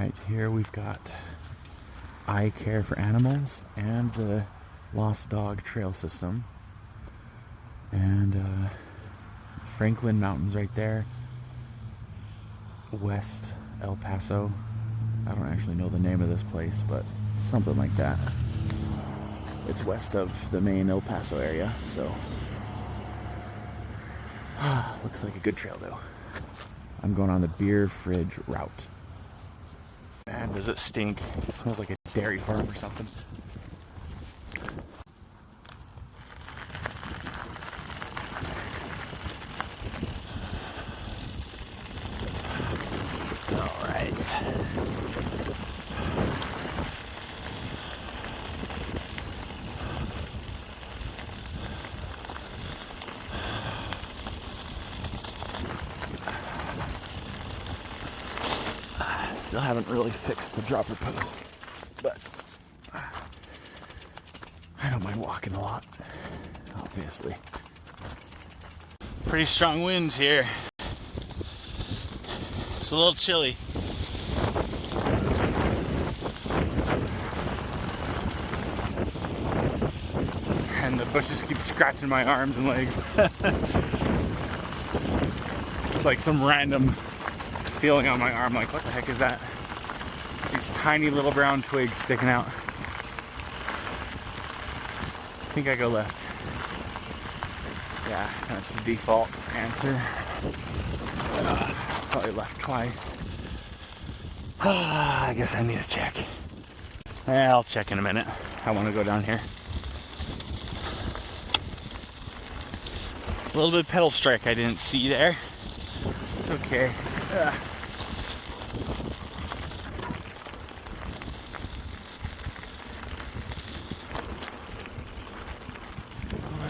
Right here we've got I Care for Animals and the Lost Dog Trail System. And Franklin Mountains right there. West El Paso. I don't actually know the name of this place, but something like that. It's west of the main El Paso area, so looks like a good trail though. I'm going on the beer fridge route. Man, does it stink. It smells like a dairy farm or something. All right. Still haven't really fixed the dropper post, but I don't mind walking a lot, obviously. Pretty strong winds here. It's a little chilly. And the bushes keep scratching my arms and legs. It's like some random feeling on my arm, like what the heck is that? It's these tiny little brown twigs sticking out. I think I go left. Yeah, that's the default answer. Probably left twice. I guess I need to check. Yeah, I'll check in a minute. I want to go down here. A little bit of pedal strike I didn't see there. It's okay. I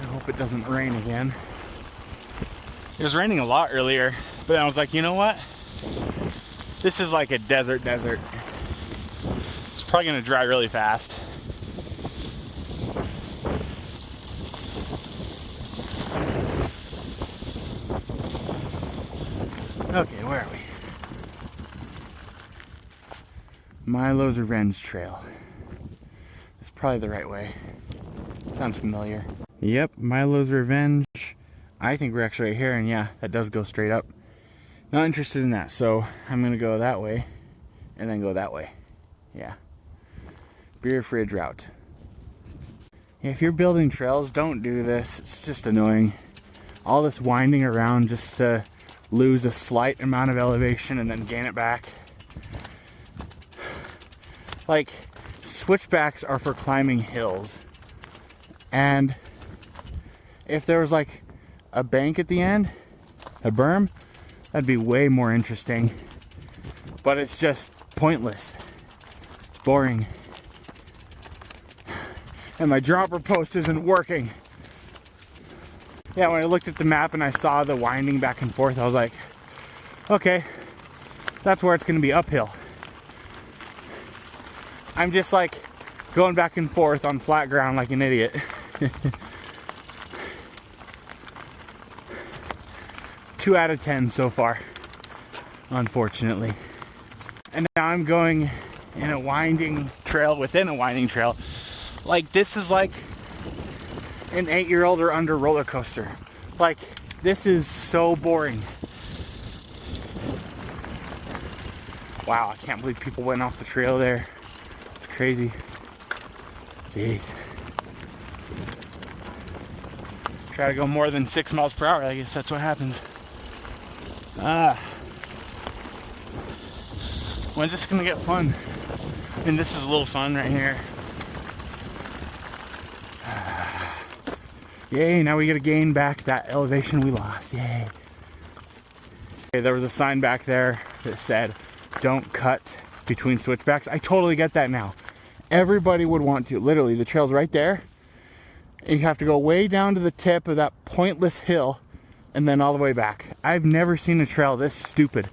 hope it doesn't rain again. It was raining a lot earlier, but then I was like, you know what? This is like a desert. It's probably gonna dry really fast. Okay, where are we? Milo's Revenge Trail. It's probably the right way. Sounds familiar. Yep, Milo's Revenge. I think we're actually right here, and yeah, that does go straight up. Not interested in that, so I'm gonna go that way, and then go that way. Yeah. Beer fridge route. Yeah, if you're building trails, don't do this. It's just annoying. All this winding around just to lose a slight amount of elevation and then gain it back. Like, switchbacks are for climbing hills. And if there was like a bank at the end, a berm, that'd be way more interesting. But it's just pointless. It's boring. And my dropper post isn't working. Yeah, when I looked at the map and I saw the winding back and forth, I was like, okay, that's where it's gonna be uphill. I'm just like going back and forth on flat ground like an idiot. 2 out of 10 so far, unfortunately. And now I'm going in a winding trail within a winding trail. Like, this is like an 8-year-old or under roller coaster. Like, this is so boring. Wow, I can't believe people went off the trail there. It's crazy. Jeez. Try to go more than 6 miles per hour, I guess that's what happens. When's this gonna get fun? And this is a little fun right here. Yay, now we gotta gain back that elevation we lost. Yay. Okay, there was a sign back there that said, don't cut between switchbacks. I totally get that now. Everybody would want to. Literally, the trail's right there. And you have to go way down to the tip of that pointless hill and then all the way back. I've never seen a trail this stupid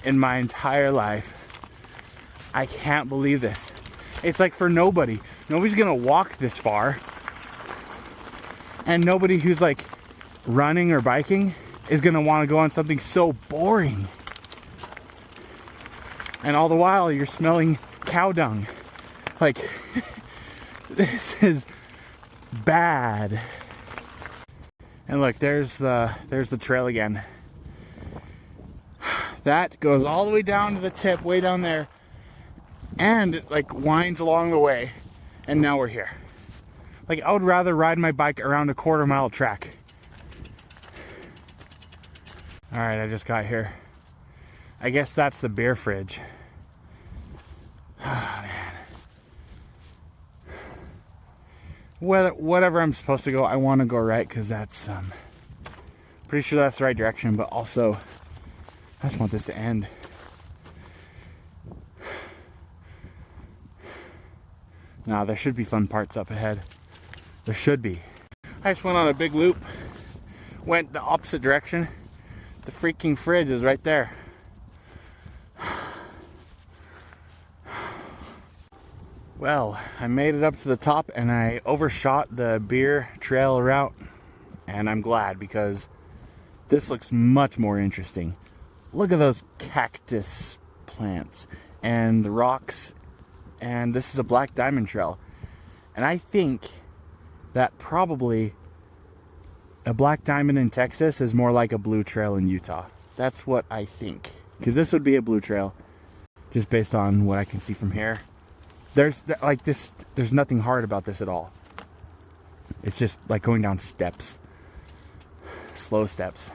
in my entire life. I can't believe this. It's like for nobody. Nobody's gonna walk this far. And nobody who's like running or biking is gonna wanna go on something so boring. And all the while you're smelling cow dung. Like, this is bad. And look, there's the trail again. That goes all the way down to the tip, way down there, and it like winds along the way, and now we're here. Like, I would rather ride my bike around a quarter-mile track. All right, I just got here. I guess that's the beer fridge. Oh, man. Whatever I'm supposed to go, I want to go right, because that's pretty sure that's the right direction, but also I just want this to end. Now, there should be fun parts up ahead. There should be. I just went on a big loop, went the opposite direction. The freaking fridge is right there. Well, I made it up to the top and I overshot the beer trail route, and I'm glad, because this looks much more interesting. Look at those cactus plants and the rocks, and this is a black diamond trail. And I think that probably a black diamond in Texas is more like a blue trail in Utah. That's what I think, because this would be a blue trail just based on what I can see from here. There's nothing hard about this at all. It's just like going down steps, slow steps.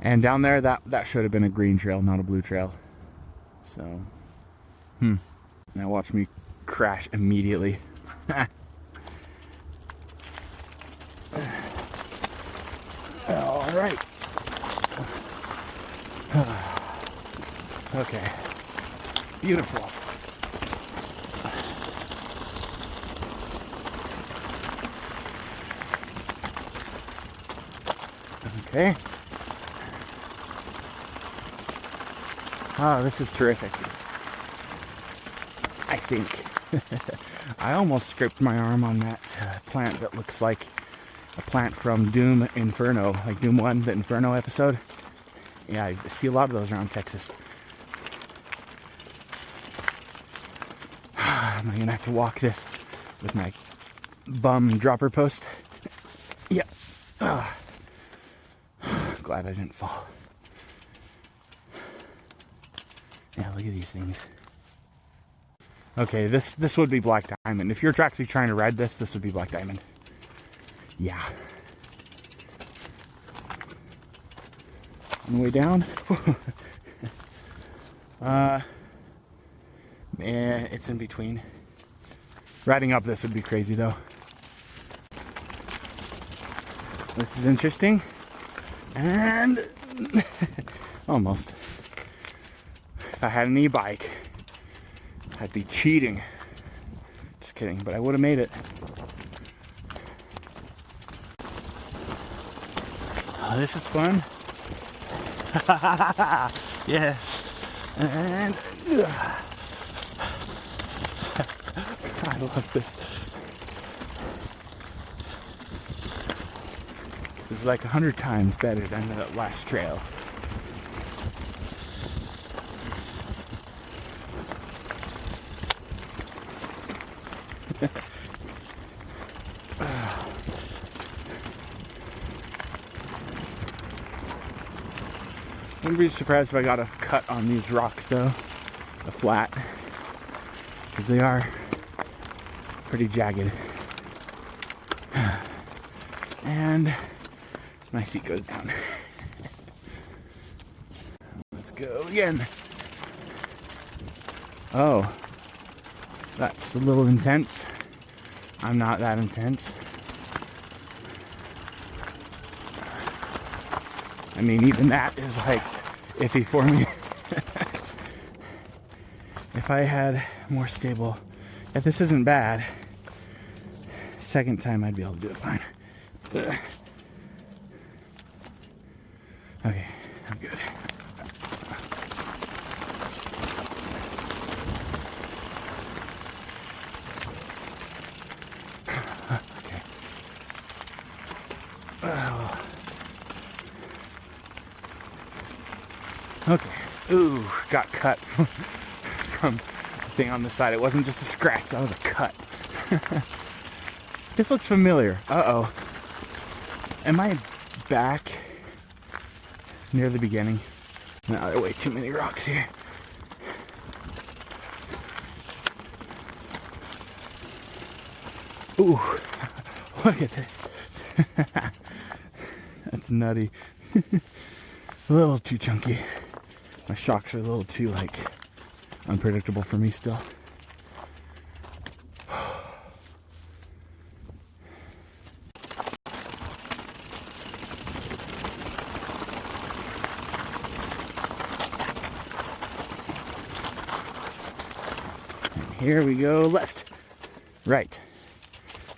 And down there, that should have been a green trail, not a blue trail. So, now watch me crash immediately. All right. Okay. Beautiful. Okay. Oh, this is terrific. I think. I almost scraped my arm on that plant that looks like a plant from Doom Inferno, like Doom 1, the Inferno episode. Yeah, I see a lot of those around Texas. Am I gonna have to walk this with my bum dropper post? Yeah. Glad I didn't fall. Yeah, look at these things. Okay, this would be black diamond. If you're actually trying to ride this would be black diamond. Yeah. On the way down. Man, it's in between. Riding up this would be crazy though. This is interesting. And almost. If I had an e-bike, I'd be cheating. Just kidding, but I would have made it. Oh, this is fun. Yes. And I love this. This is like 100 times better than the last trail. Wouldn't be surprised if I got a cut on these rocks though, a flat, because they are pretty jagged. And my seat goes down. Let's go again. Oh, that's a little intense. I'm not that intense. I mean, even that is like iffy for me. If I had more stable, if this isn't bad, second time I'd be able to do it fine. Okay, I'm good. Okay. Okay. Ooh. got cut from the thing on the side. It wasn't just a scratch, that was a cut. This looks familiar. Uh-oh. Am I back near the beginning? No, there are way too many rocks here. Ooh, look at this. That's nutty. A little too chunky. My shocks are a little too, like, unpredictable for me still. And here we go, left, right.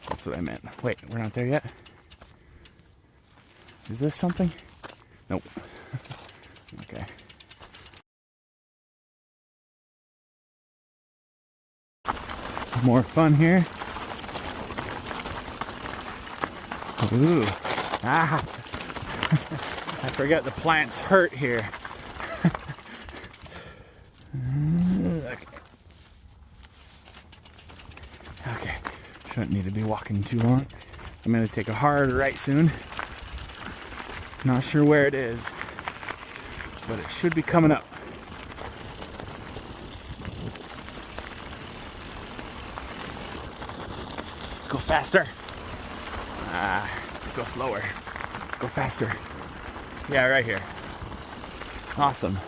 That's what I meant. Wait, we're not there yet? Is this something? Nope. Okay. More fun here. Ooh. Ah. I forgot the plants hurt here. Okay. Shouldn't need to be walking too long. I'm gonna take a hard right soon. Not sure where it is, but it should be coming up. Go faster. Go slower. Go faster. Yeah, right here. Awesome.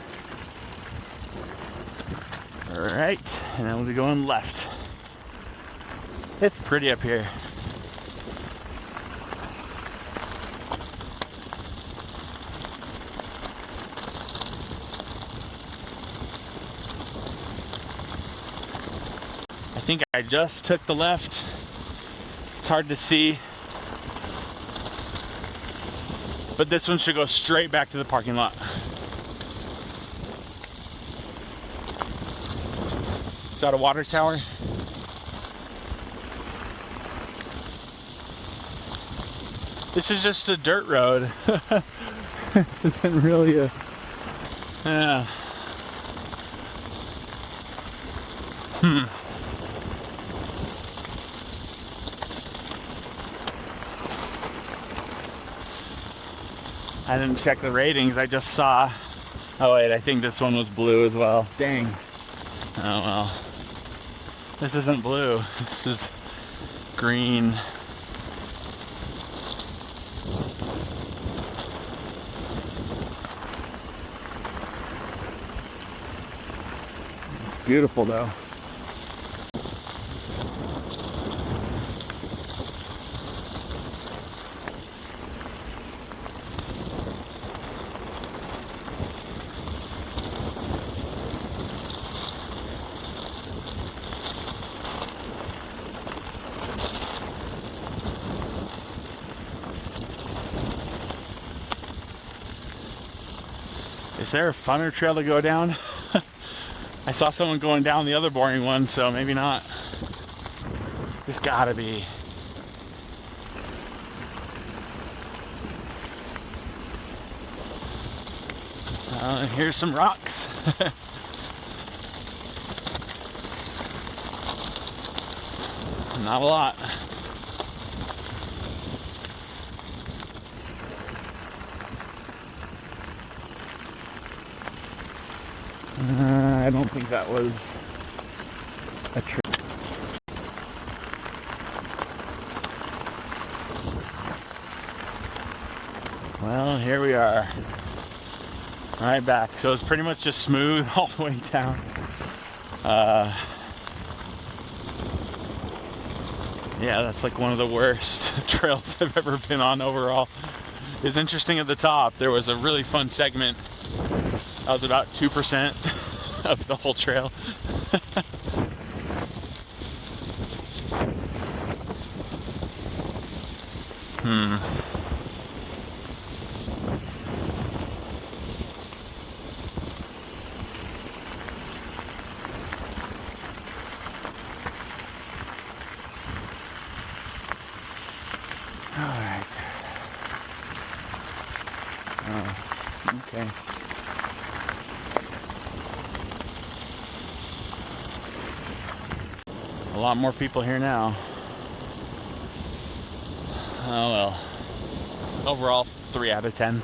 All right, and then we'll be going left. It's pretty up here. I think I just took the left. It's hard to see. But this one should go straight back to the parking lot. Is that a water tower? This is just a dirt road. This isn't really a... Yeah. I didn't check the ratings, I just saw... Oh wait, I think this one was blue as well. Dang. Oh well. This isn't blue, this is green. It's beautiful though. Is there a funner trail to go down? I saw someone going down the other boring one, so maybe not. There's gotta be. Here's some rocks. Not a lot. I don't think that was a tree. Well, here we are. Right back. So it's pretty much just smooth all the way down. Yeah, that's like one of the worst trails I've ever been on overall. It's interesting at the top. There was a really fun segment. That was about 2% of the whole trail. Alright. Oh, okay. lot more people here now. Oh well. Overall, 3 out of 10.